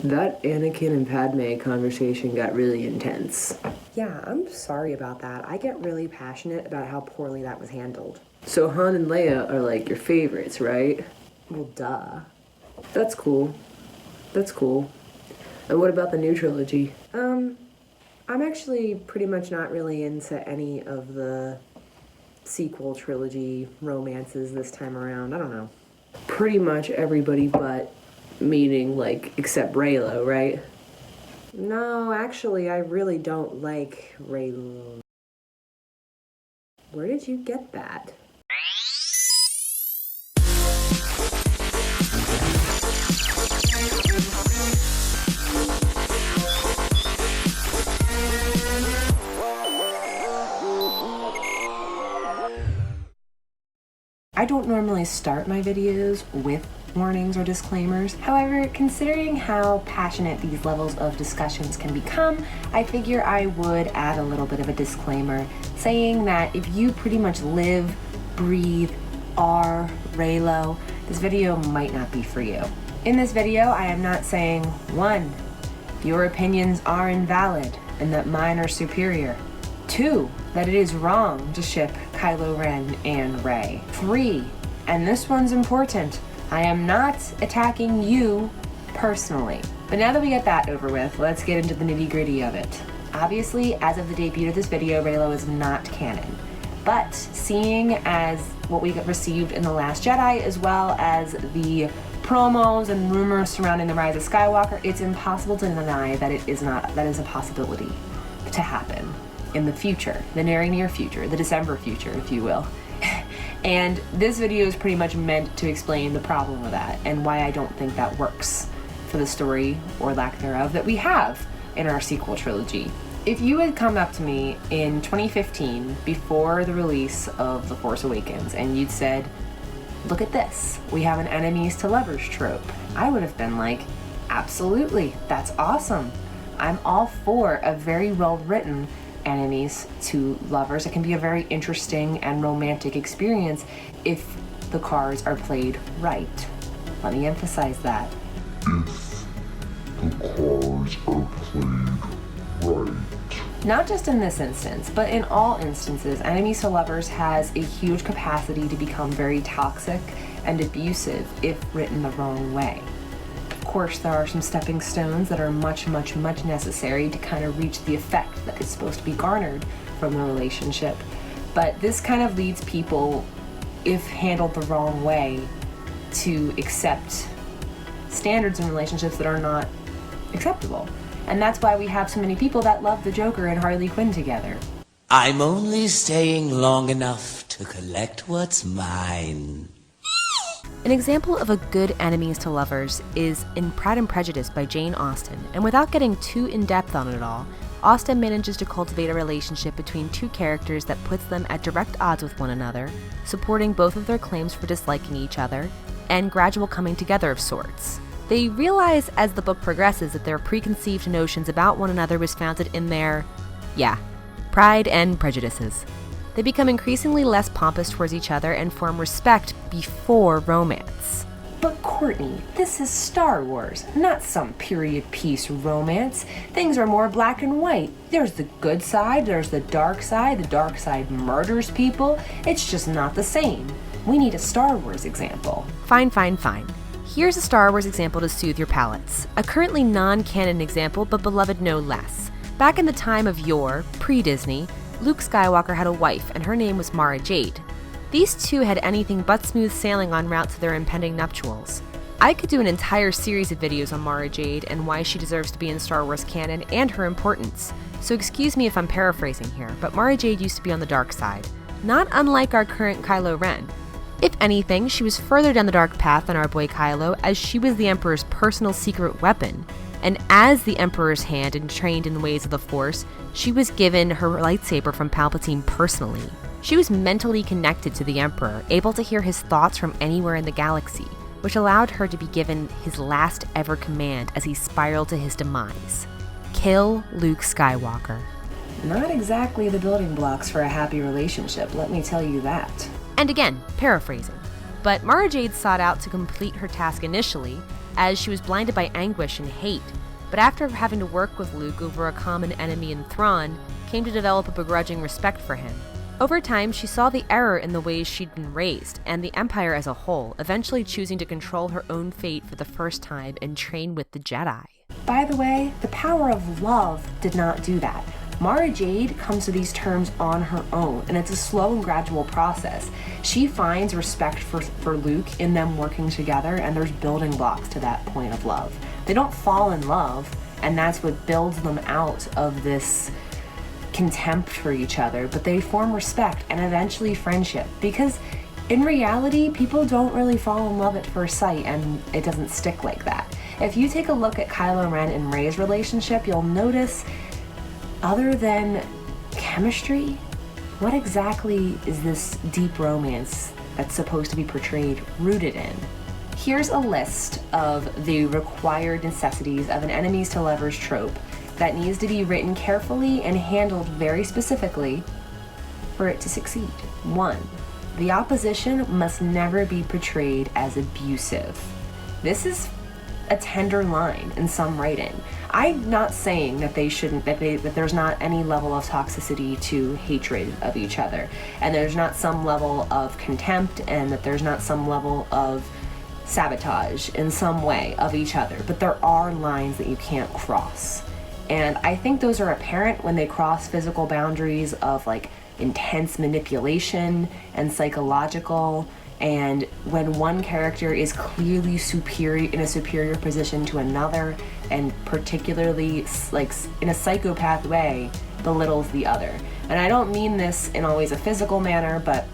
That Anakin and Padme conversation got really intense. Yeah, I'm sorry about that. I get really passionate about how poorly that was handled. So Han and Leia are like your favorites, right? Well, duh. That's cool. That's cool. And what about the new trilogy? I'm actually pretty much not really into any of the sequel trilogy romances this time around. I don't know. Pretty much everybody but, meaning like, except Raylo, right? No, actually, I really don't like Raylo. Where did you get that? I don't normally start my videos with warnings or disclaimers. However, considering how passionate these levels of discussions can become, I figure I would add a little bit of a disclaimer saying that if you pretty much live, breathe, are Raylo, this video might not be for you. In this video, I am not saying 1, your opinions are invalid and that mine are superior. 2, that it is wrong to ship Kylo Ren and Rey. 3, and this one's important, I am not attacking you personally. But now that we get that over with, let's get into the nitty-gritty of it. Obviously, as of the debut of this video, Reylo is not canon. But seeing as what we received in The Last Jedi, as well as the promos and rumors surrounding the rise of Skywalker, it's impossible to deny that that is a possibility to happen in the future, the very near future, the December future, if you will. And this video is pretty much meant to explain the problem with that and why I don't think that works for the story, or lack thereof, that we have in our sequel trilogy. If you had come up to me in 2015, before the release of The Force Awakens, and you'd said, look at this, we have an enemies to lovers trope, I would have been like, absolutely, that's awesome. I'm all for a very well-written enemies to lovers. It can be a very interesting and romantic experience if the cards are played right. Let me emphasize that. If the cards are played right. Not just in this instance, but in all instances, enemies to lovers has a huge capacity to become very toxic and abusive if written the wrong way. Of course, there are some stepping stones that are much necessary to kind of reach the effect that is supposed to be garnered from the relationship. But this kind of leads people, if handled the wrong way, to accept standards in relationships that are not acceptable. And that's why we have so many people that love the Joker and Harley Quinn together. I'm only staying long enough to collect what's mine. An example of a good enemies to lovers is in Pride and Prejudice by Jane Austen, and without getting too in-depth on it all, Austen manages to cultivate a relationship between two characters that puts them at direct odds with one another, supporting both of their claims for disliking each other, and gradual coming together of sorts. They realize as the book progresses that their preconceived notions about one another was founded in their, pride and prejudices. They become increasingly less pompous towards each other and form respect before romance. But Courtney, this is Star Wars, not some period piece romance. Things are more black and white. There's the good side, there's the dark side murders people. It's just not the same. We need a Star Wars example. Fine. Here's a Star Wars example to soothe your palates. A currently non-canon example, but beloved no less. Back in the time of yore, pre-Disney, Luke Skywalker had a wife, and her name was Mara Jade. These two had anything but smooth sailing en route to their impending nuptials. I could do an entire series of videos on Mara Jade and why she deserves to be in Star Wars canon and her importance, so excuse me if I'm paraphrasing here, but Mara Jade used to be on the dark side, not unlike our current Kylo Ren. If anything, she was further down the dark path than our boy Kylo, as she was the Emperor's personal secret weapon. And as the Emperor's hand and trained in the ways of the Force, she was given her lightsaber from Palpatine personally. She was mentally connected to the Emperor, able to hear his thoughts from anywhere in the galaxy, which allowed her to be given his last ever command as he spiraled to his demise. Kill Luke Skywalker. Not exactly the building blocks for a happy relationship, let me tell you that. And again, paraphrasing. But Mara Jade sought out to complete her task initially, as she was blinded by anguish and hate. But after having to work with Luke over a common enemy in Thrawn, came to develop a begrudging respect for him. Over time, she saw the error in the ways she'd been raised, and the Empire as a whole, eventually choosing to control her own fate for the first time and train with the Jedi. By the way, the power of love did not do that. Mara Jade comes to these terms on her own, and it's a slow and gradual process. She finds respect for Luke in them working together, and there's building blocks to that point of love. They don't fall in love, and that's what builds them out of this contempt for each other, but they form respect and eventually friendship, because in reality, people don't really fall in love at first sight, and it doesn't stick like that. If you take a look at Kylo Ren and Rey's relationship, you'll notice, other than chemistry, what exactly is this deep romance that's supposed to be portrayed rooted in? Here's a list of the required necessities of an enemies to lovers trope that needs to be written carefully and handled very specifically for it to succeed. 1. The opposition must never be portrayed as abusive. This is a tender line in some writing. I'm not saying that that there's not any level of toxicity to hatred of each other, and there's not some level of contempt, and that there's not some level of sabotage in some way of each other, but there are lines that you can't cross. And I think those are apparent when they cross physical boundaries of like intense manipulation and psychological, and when one character is clearly in a superior position to another, and particularly like in a psychopath way belittles the other. And I don't mean this in always a physical manner, but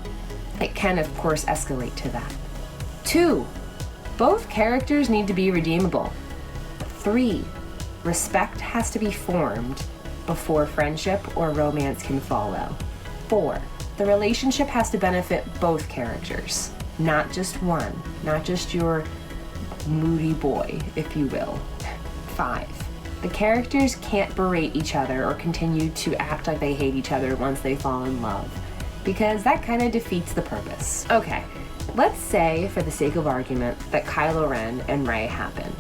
it can of course escalate to that. 2. Both characters need to be redeemable. 3. Respect has to be formed before friendship or romance can follow. 4. The relationship has to benefit both characters, not just one, not just your moody boy, if you will. 5. The characters can't berate each other or continue to act like they hate each other once they fall in love, because that kind of defeats the purpose. Okay, let's say, for the sake of argument, that Kylo Ren and Rey happen.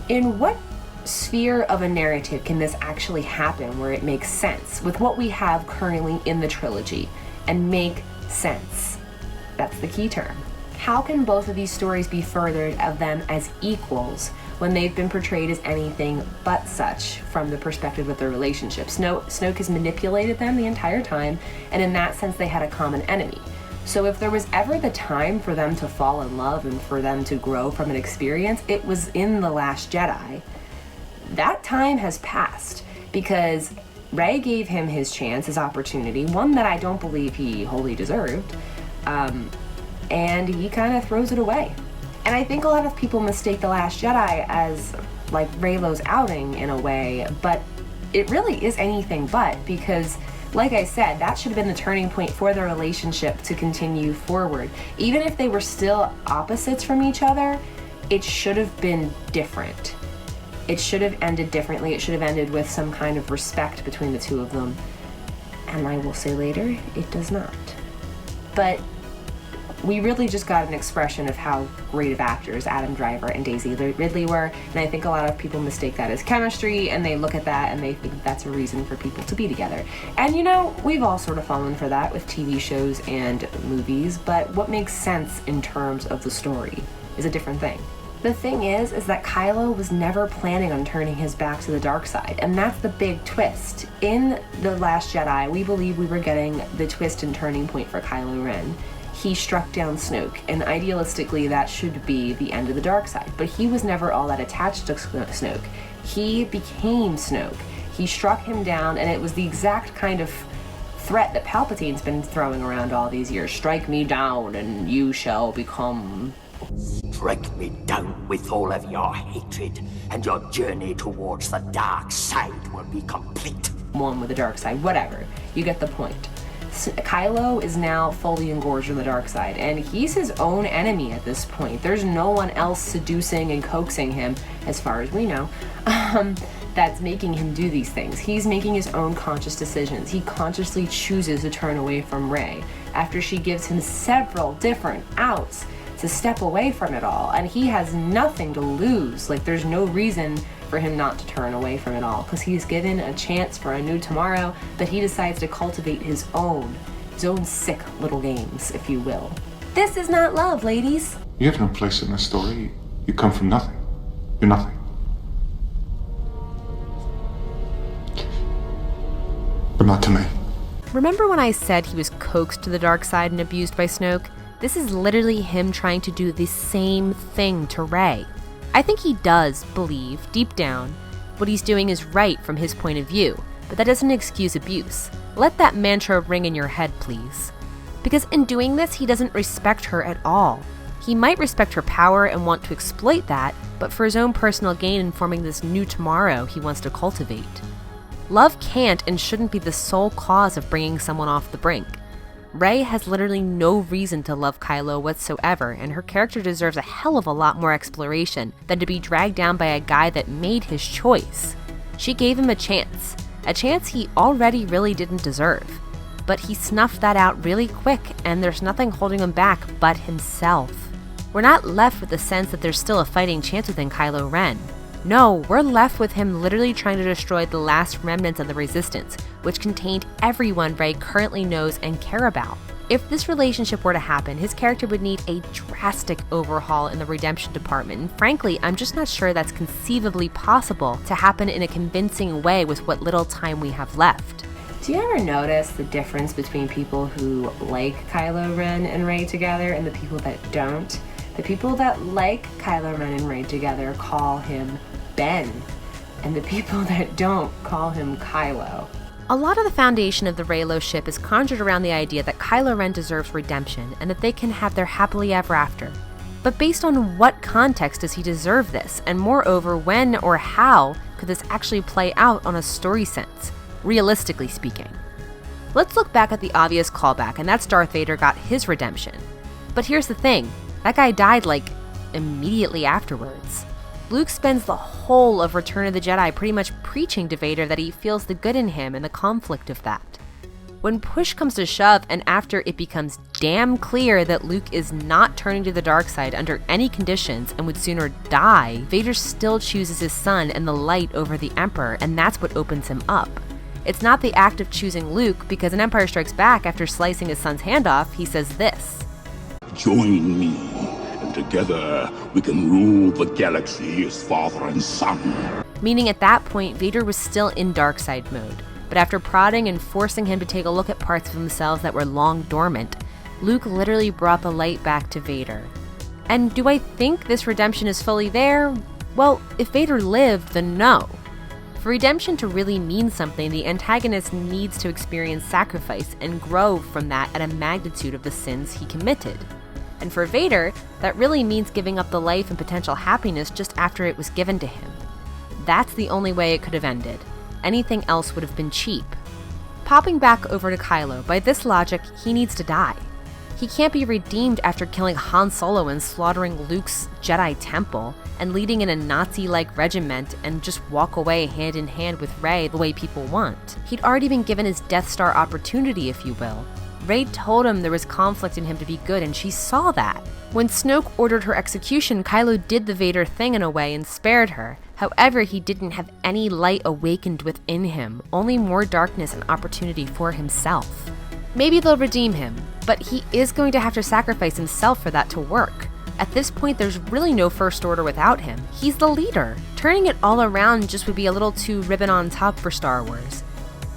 In what sphere of a narrative can this actually happen where it makes sense with what we have currently in the trilogy, and make sense? That's the key term. How can both of these stories be furthered of them as equals when they've been portrayed as anything but such from the perspective of their relationship? Snoke has manipulated them the entire time, and in that sense they had a common enemy. So if there was ever the time for them to fall in love and for them to grow from an experience, it was in The Last Jedi. That time has passed because Rey gave him his chance, his opportunity, one that I don't believe he wholly deserved, and he kind of throws it away. And I think a lot of people mistake The Last Jedi as like Reylo's outing in a way, but it really is anything but, because like I said, that should have been the turning point for their relationship to continue forward. Even if they were still opposites from each other, it should have been different. It should have ended differently. It should have ended with some kind of respect between the two of them. And I will say later, it does not. But we really just got an expression of how great of actors Adam Driver and Daisy Ridley were, and I think a lot of people mistake that as chemistry, and they look at that and they think that's a reason for people to be together. And you know, we've all sort of fallen for that with TV shows and movies, but what makes sense in terms of the story is a different thing. The thing is that Kylo was never planning on turning his back to the dark side, and that's the big twist. In The Last Jedi, we believe we were getting the twist and turning point for Kylo Ren. He struck down Snoke, and idealistically that should be the end of the dark side, but he was never all that attached to Snoke. He became Snoke. He struck him down, and it was the exact kind of threat that Palpatine's been throwing around all these years. Strike me down and you shall become... Strike me down with all of your hatred, and your journey towards the dark side will be complete. One with the dark side, whatever. You get the point. Kylo is now fully engorged in the dark side, and he's his own enemy at this point. There's no one else seducing and coaxing him, as far as we know, that's making him do these things. He's making his own conscious decisions. He consciously chooses to turn away from Rey after she gives him several different outs to step away from it all, and he has nothing to lose. Like, there's no reason for him not to turn away from it all, because he's given a chance for a new tomorrow, but he decides to cultivate his own sick little games, if you will. This is not love, ladies. You have no place in this story. You come from nothing. You're nothing. But not to me. Remember when I said he was coaxed to the dark side and abused by Snoke? This is literally him trying to do the same thing to Rey. I think he does believe, deep down, what he's doing is right from his point of view, but that doesn't excuse abuse. Let that mantra ring in your head, please. Because in doing this, he doesn't respect her at all. He might respect her power and want to exploit that, but for his own personal gain in forming this new tomorrow he wants to cultivate. Love can't and shouldn't be the sole cause of bringing someone off the brink. Rey has literally no reason to love Kylo whatsoever, and her character deserves a hell of a lot more exploration than to be dragged down by a guy that made his choice. She gave him a chance he already really didn't deserve. But he snuffed that out really quick, and there's nothing holding him back but himself. We're not left with the sense that there's still a fighting chance within Kylo Ren. No, we're left with him literally trying to destroy the last remnants of the Resistance, which contained everyone Rey currently knows and care about. If this relationship were to happen, his character would need a drastic overhaul in the redemption department, and frankly, I'm just not sure that's conceivably possible to happen in a convincing way with what little time we have left. Do you ever notice the difference between people who like Kylo Ren and Rey together and the people that don't? The people that like Kylo Ren and Rey together call him Ben, and the people that don't call him Kylo. A lot of the foundation of the Reylo ship is conjured around the idea that Kylo Ren deserves redemption and that they can have their happily ever after. But based on what context does he deserve this? And moreover, when or how could this actually play out on a story sense, realistically speaking? Let's look back at the obvious callback, and that's Darth Vader got his redemption. But here's the thing, that guy died like immediately afterwards. Luke spends the whole of Return of the Jedi pretty much preaching to Vader that he feels the good in him and the conflict of that. When push comes to shove, and after it becomes damn clear that Luke is not turning to the dark side under any conditions and would sooner die, Vader still chooses his son and the light over the Emperor, and that's what opens him up. It's not the act of choosing Luke, because in Empire Strikes Back, after slicing his son's hand off, he says this: Join me, and together we can rule the galaxy as father and son. Meaning at that point, Vader was still in dark side mode. But after prodding and forcing him to take a look at parts of themselves that were long dormant, Luke literally brought the light back to Vader. And do I think this redemption is fully there? Well, if Vader lived, then no. For redemption to really mean something, the antagonist needs to experience sacrifice and grow from that at a magnitude of the sins he committed. And for Vader, that really means giving up the life and potential happiness just after it was given to him. That's the only way it could have ended. Anything else would have been cheap. Popping back over to Kylo, by this logic, he needs to die. He can't be redeemed after killing Han Solo and slaughtering Luke's Jedi temple, and leading in a Nazi-like regiment and just walk away hand in hand with Rey the way people want. He'd already been given his Death Star opportunity, if you will. Rey told him there was conflict in him to be good, and she saw that. When Snoke ordered her execution, Kylo did the Vader thing in a way and spared her. However, he didn't have any light awakened within him, only more darkness and opportunity for himself. Maybe they'll redeem him, but he is going to have to sacrifice himself for that to work. At this point, there's really no First Order without him. He's the leader. Turning it all around just would be a little too ribbon on top for Star Wars.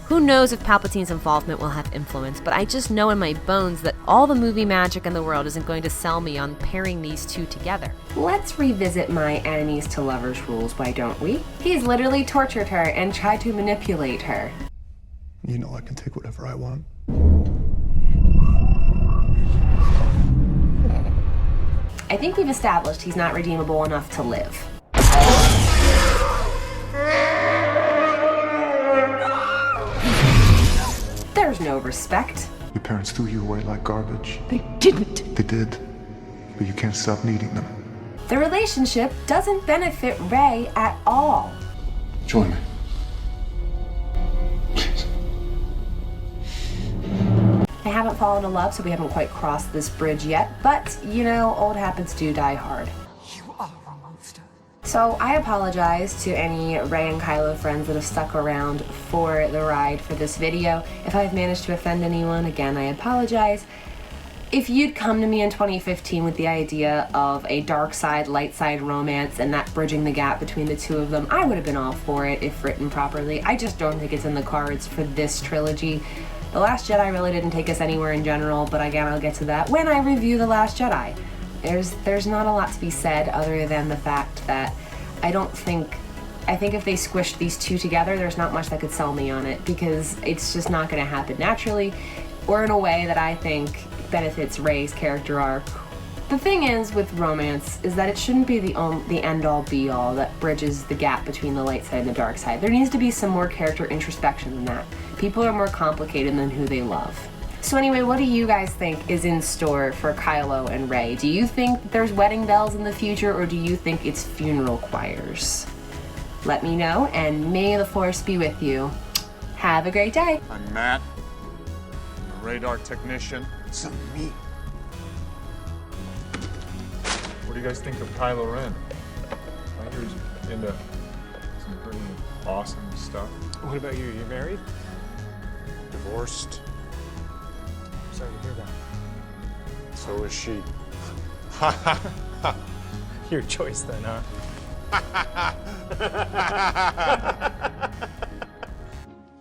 Who knows if Palpatine's involvement will have influence, but I just know in my bones that all the movie magic in the world isn't going to sell me on pairing these two together. Let's revisit my enemies to lovers rules, why don't we? He's literally tortured her and tried to manipulate her. You know I can take whatever I want. I think we've established he's not redeemable enough to live. There's no respect. Your parents threw you away like garbage. They didn't. They did, but you can't stop needing them. The relationship doesn't benefit Rey at all. Join me. I haven't haven't fallen in love, so we haven't quite crossed this bridge yet, but, you know, old habits do die hard. You are a monster. So I apologize to any Rey and Kylo friends that have stuck around for the ride for this video. If I've managed to offend anyone, again, I apologize. If you'd come to me in 2015 with the idea of a dark side, light side romance and that bridging the gap between the two of them, I would have been all for it if written properly. I just don't think it's in the cards for this trilogy. The Last Jedi really didn't take us anywhere in general, but again, I'll get to that when I review The Last Jedi. There's not a lot to be said other than the fact that I think if they squished these two together, there's not much that could sell me on it, because it's just not going to happen naturally or in a way that I think benefits Rey's character arc. The thing is with romance is that it shouldn't be the end-all be-all that bridges the gap between the light side and the dark side. There needs to be some more character introspection than that. People are more complicated than who they love. So anyway, what do you guys think is in store for Kylo and Rey? Do you think there's wedding bells in the future, or do you think it's funeral choirs? Let me know, and may the Force be with you. Have a great day. I'm Matt, I'm a radar technician. So me. What do you guys think of Kylo Ren? I hear he's into some pretty awesome stuff. What about you? You married? Divorced. Sorry to hear that. So is she. Your choice then, huh?